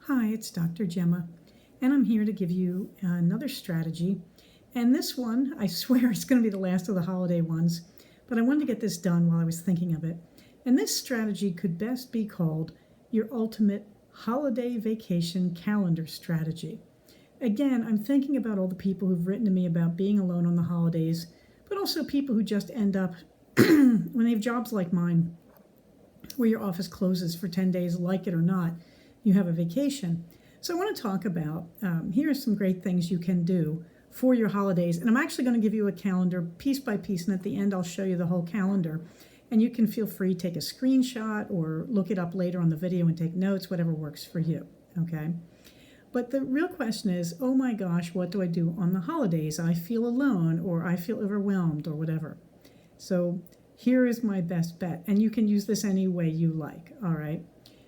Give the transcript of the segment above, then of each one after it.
Hi, it's Dr. Gemma, and I'm here to give you another strategy. And this one, I swear, it's going to be the last of the holiday ones, but I wanted to get this done while I was thinking of it. And this strategy could best be called your ultimate holiday vacation calendar strategy. Again, I'm thinking about all the people who've written to me about being alone on the holidays, but also people who just end up, when they have jobs like mine, where your office closes for 10 days, like it or not, you have a vacation. So I want to talk about, here are some great things you can do for your holidays. And I'm actually going to give you a calendar piece by piece, and at the end I'll show you the whole calendar. And you can feel free to take a screenshot or look it up later on the video and take notes, whatever works for you, okay? But the real question is, oh my gosh, what do I do on the holidays? I feel alone, or I feel overwhelmed, or whatever. So here is my best bet, and you can use this any way you like, all right?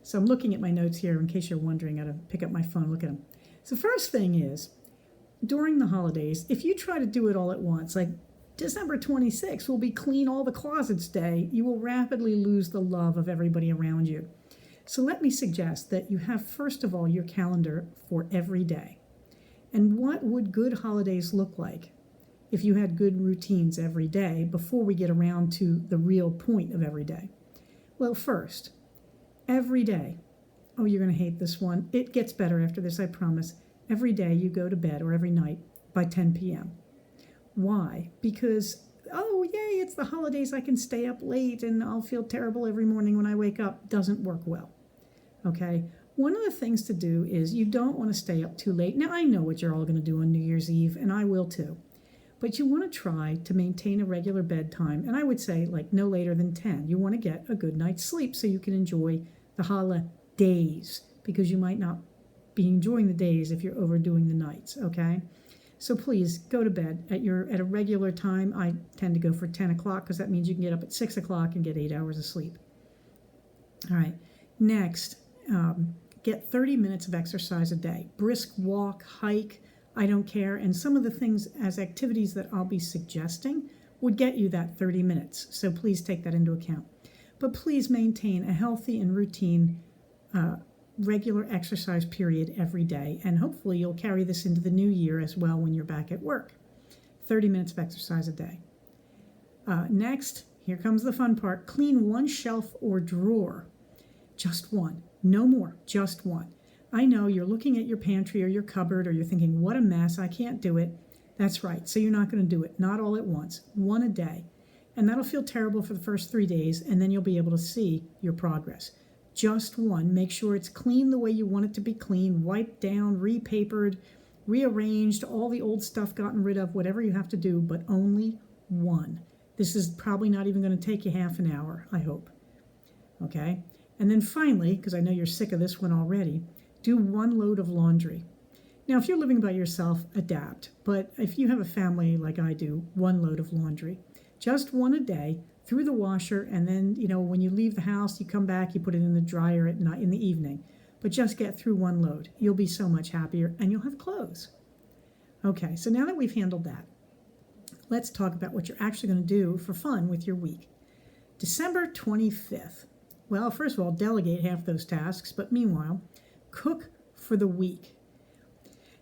So I'm looking at my notes here in case you're wondering how to pick up my phone and look at them. So first thing is, during the holidays, if you try to do it all at once, like December 26th will be clean all the closets day, you will rapidly lose the love of everybody around you. So let me suggest that you have, first of all, your calendar for every day. And what would good holidays look like if you had good routines every day before we get around to the real point of every day? Well, first, every day, oh, you're going to hate this one. It gets better after this, I promise. Every day you go to bed, or every night, by 10 p.m. Why? Because, oh, yay, it's the holidays, I can stay up late and I'll feel terrible every morning when I wake up. Doesn't work well, okay? One of the things to do is you don't want to stay up too late. Now, I know what you're all going to do on New Year's Eve, and I will too. But you want to try to maintain a regular bedtime, and I would say like no later than 10. You want to get a good night's sleep so you can enjoy the holidays, because you might not be enjoying the days if you're overdoing the nights, okay? So please go to bed at a regular time. I tend to go for 10 o'clock because that means you can get up at 6 o'clock and get 8 hours of sleep. All right, next, get 30 minutes of exercise a day. Brisk walk, hike, I don't care. And some of the things as activities that I'll be suggesting would get you that 30 minutes. So please take that into account. But please maintain a healthy and routine regular exercise period every day. And hopefully you'll carry this into the new year as well when you're back at work. 30 minutes of exercise a day. Next, here comes the fun part. Clean one shelf or drawer. Just one. No more. Just one. I know you're looking at your pantry or your cupboard, or you're thinking, what a mess, I can't do it. That's right. So you're not going to do it. Not all at once. One a day. And that'll feel terrible for the first 3 days, and then you'll be able to see your progress. Just one. Make sure it's clean the way you want it to be clean, wiped down, repapered, rearranged, all the old stuff gotten rid of, whatever you have to do, but only one. This is probably not even going to take you half an hour, I hope. Okay? And then finally, because I know you're sick of this one already, do one load of laundry. Now, if you're living by yourself, adapt. But if you have a family like I do, one load of laundry. Just one a day, through the washer, and then, when you leave the house, you come back, you put it in the dryer at night, in the evening. But just get through one load. You'll be so much happier, and you'll have clothes. Okay, so now that we've handled that, let's talk about what you're actually going to do for fun with your week. December 25th. Well, first of all, delegate half those tasks, but meanwhile, cook for the week.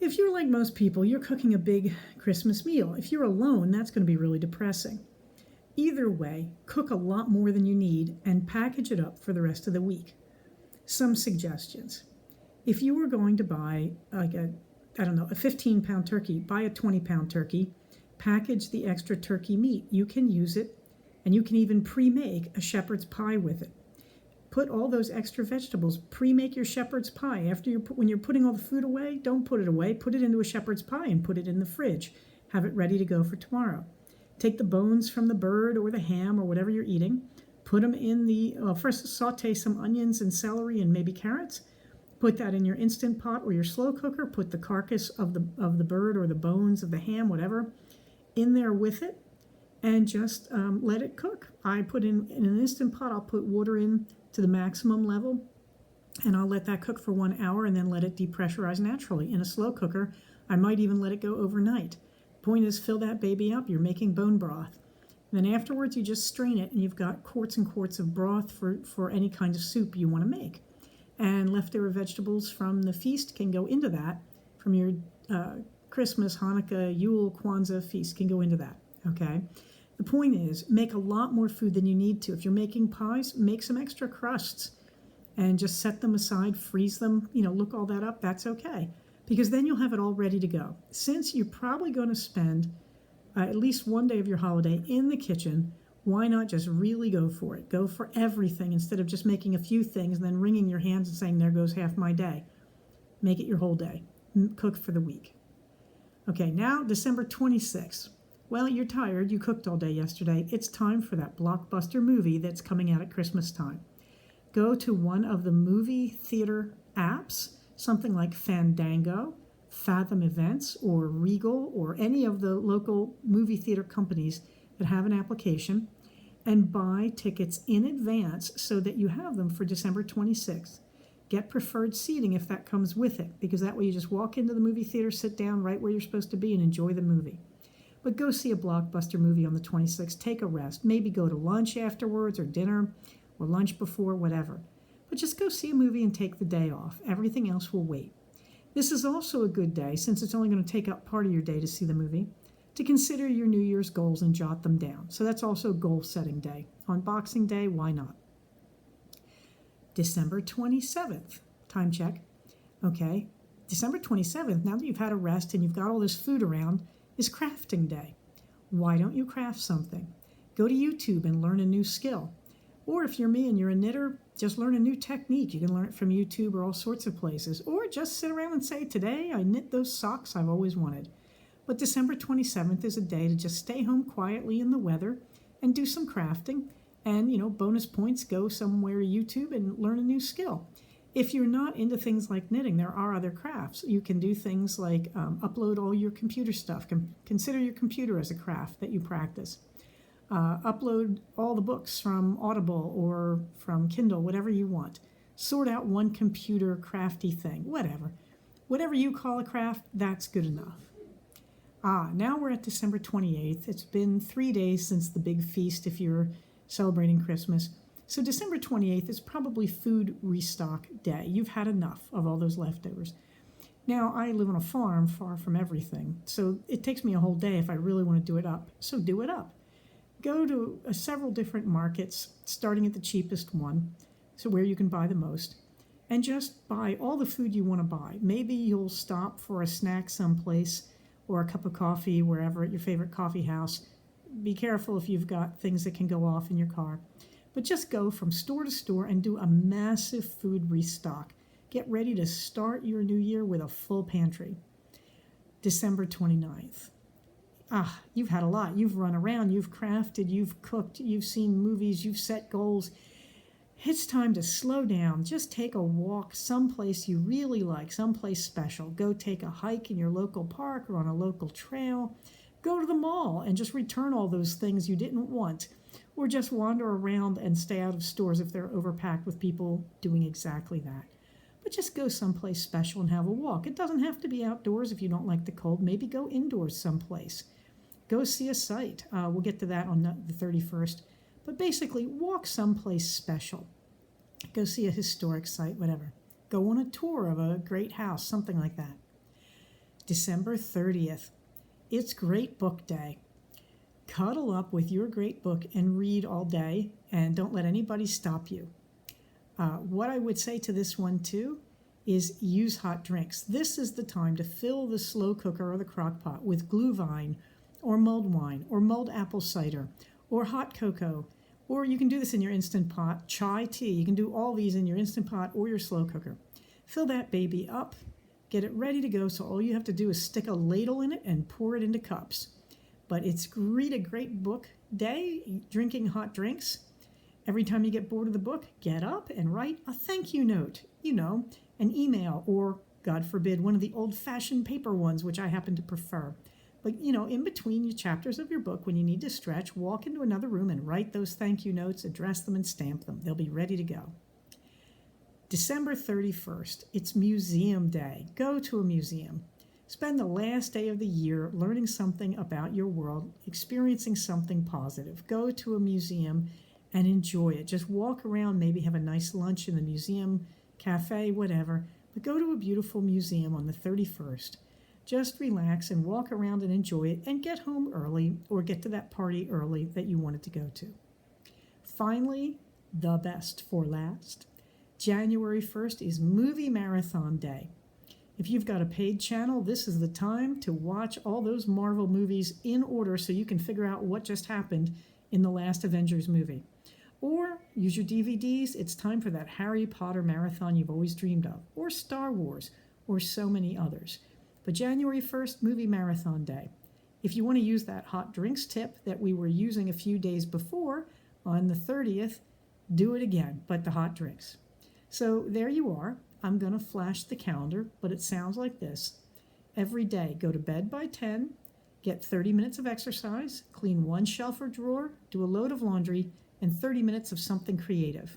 If you're like most people, you're cooking a big Christmas meal. If you're alone, that's going to be really depressing. Either way, cook a lot more than you need and package it up for the rest of the week. Some suggestions. If you were going to buy like a 15-pound turkey, buy a 20-pound turkey, package the extra turkey meat. You can use it, and you can even pre-make a shepherd's pie with it. Put all those extra vegetables, pre-make your shepherd's pie. When you're putting all the food away, don't put it away. Put it into a shepherd's pie and put it in the fridge. Have it ready to go for tomorrow. Take the bones from the bird or the ham or whatever you're eating. Put them in first saute some onions and celery and maybe carrots. Put that in your Instant Pot or your slow cooker. Put the carcass of the bird or the bones of the ham, whatever, in there with it, and just let it cook. I put in an Instant Pot, I'll put water in to the maximum level, and I'll let that cook for 1 hour and then let it depressurize naturally. In a slow cooker, I might even let it go overnight. Point is, fill that baby up. You're making bone broth. And then afterwards, you just strain it, and you've got quarts and quarts of broth for any kind of soup you want to make. And leftover vegetables from the feast can go into that, from your Christmas, Hanukkah, Yule, Kwanzaa feast can go into that, okay? The point is, make a lot more food than you need to. If you're making pies, make some extra crusts and just set them aside, freeze them, look all that up, that's okay. Because then you'll have it all ready to go. Since you're probably going to spend at least one day of your holiday in the kitchen, why not just really go for it? Go for everything instead of just making a few things and then wringing your hands and saying, there goes half my day. Make it your whole day. Cook for the week. Okay, now December 26th. Well, you're tired. You cooked all day yesterday. It's time for that blockbuster movie that's coming out at Christmas time. Go to one of the movie theater apps, something like Fandango, Fathom Events, or Regal, or any of the local movie theater companies that have an application, and buy tickets in advance so that you have them for December 26th. Get preferred seating if that comes with it, because that way you just walk into the movie theater, sit down right where you're supposed to be, and enjoy the movie. But go see a blockbuster movie on the 26th. Take a rest. Maybe go to lunch afterwards or dinner or lunch before, whatever. But just go see a movie and take the day off. Everything else will wait. This is also a good day, since it's only going to take up part of your day to see the movie, to consider your New Year's goals and jot them down. So that's also goal-setting day. On Boxing Day, why not? December 27th. Time check. Okay. December 27th, now that you've had a rest and you've got all this food around, is crafting day. Why don't you craft something? Go to YouTube and learn a new skill. Or if you're me and you're a knitter, just learn a new technique. You can learn it from YouTube or all sorts of places. Or just sit around and say, today I knit those socks I've always wanted. But December 27th is a day to just stay home quietly in the weather and do some crafting. And, bonus points, go somewhere YouTube and learn a new skill. If you're not into things like knitting, there are other crafts. You can do things like upload all your computer stuff. Consider your computer as a craft that you practice. Upload all the books from Audible or from Kindle, whatever you want. Sort out one computer crafty thing, whatever. Whatever you call a craft, that's good enough. Now we're at December 28th. It's been 3 days since the big feast if you're celebrating Christmas. So December 28th is probably food restock day. You've had enough of all those leftovers. Now, I live on a farm far from everything, so it takes me a whole day if I really want to do it up. So do it up. Go to several different markets, starting at the cheapest one, so where you can buy the most, and just buy all the food you want to buy. Maybe you'll stop for a snack someplace or a cup of coffee wherever at your favorite coffee house. Be careful if you've got things that can go off in your car. But just go from store to store and do a massive food restock. Get ready to start your new year with a full pantry. December 29th. You've had a lot. You've run around, you've crafted, you've cooked, you've seen movies, you've set goals. It's time to slow down. Just take a walk someplace you really like, someplace special. Go take a hike in your local park or on a local trail. Go to the mall and just return all those things you didn't want. Or just wander around and stay out of stores if they're overpacked with people doing exactly that. But just go someplace special and have a walk. It doesn't have to be outdoors if you don't like the cold. Maybe go indoors someplace. Go see a site. We'll get to that on the 31st. But basically, walk someplace special. Go see a historic site, whatever. Go on a tour of a great house, something like that. December 30th. It's Great Book Day. Cuddle up with your great book and read all day, and don't let anybody stop you. What I would say to this one, too, is use hot drinks. This is the time to fill the slow cooker or the crock pot with Glühwein or mulled wine or mulled apple cider or hot cocoa. Or you can do this in your Instant Pot, chai tea. You can do all these in your Instant Pot or your slow cooker. Fill that baby up, get it ready to go, so all you have to do is stick a ladle in it and pour it into cups. But it's read a great book day, drinking hot drinks. Every time you get bored of the book, get up and write a thank you note. An email or, God forbid, one of the old-fashioned paper ones, which I happen to prefer. But, in between your chapters of your book, when you need to stretch, walk into another room and write those thank you notes, address them, and stamp them. They'll be ready to go. December 31st, it's Museum Day. Go to a museum. Spend the last day of the year learning something about your world, experiencing something positive. Go to a museum and enjoy it. Just walk around, maybe have a nice lunch in the museum, cafe, whatever, but go to a beautiful museum on the 31st. Just relax and walk around and enjoy it and get home early or get to that party early that you wanted to go to. Finally, the best for last. January 1st is Movie Marathon Day. If you've got a paid channel, this is the time to watch all those Marvel movies in order so you can figure out what just happened in the last Avengers movie. Or use your DVDs. It's time for that Harry Potter marathon you've always dreamed of, or Star Wars, or so many others. But January 1st, Movie Marathon Day. If you want to use that hot drinks tip that we were using a few days before on the 30th, do it again, but the hot drinks. So there you are. I'm going to flash the calendar, but it sounds like this. Every day, go to bed by 10, get 30 minutes of exercise, clean one shelf or drawer, do a load of laundry, and 30 minutes of something creative.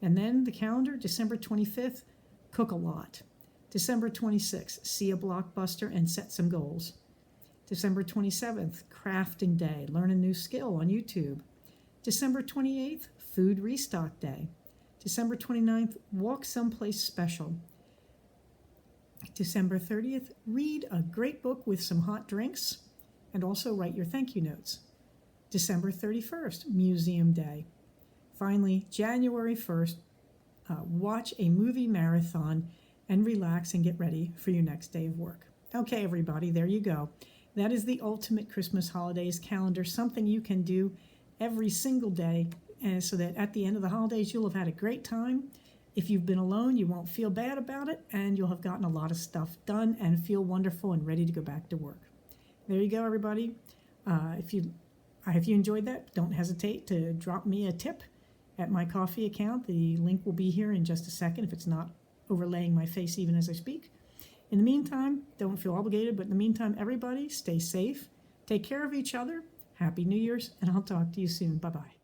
And then the calendar, December 25th, cook a lot. December 26th, see a blockbuster and set some goals. December 27th, crafting day, learn a new skill on YouTube. December 28th, food restock day. December 29th, walk someplace special. December 30th, read a great book with some hot drinks and also write your thank you notes. December 31st, Museum Day. Finally, January 1st, watch a movie marathon and relax and get ready for your next day of work. Okay, everybody, there you go. That is the ultimate Christmas holidays calendar, something you can do every single day so that at the end of the holidays, you'll have had a great time. If you've been alone, you won't feel bad about it, and you'll have gotten a lot of stuff done and feel wonderful and ready to go back to work. There you go, everybody. If you enjoyed that, don't hesitate to drop me a tip at my coffee account. The link will be here in just a second if it's not overlaying my face even as I speak. In the meantime, don't feel obligated, but in the meantime, everybody, stay safe, take care of each other. Happy New Year's, and I'll talk to you soon. Bye-bye.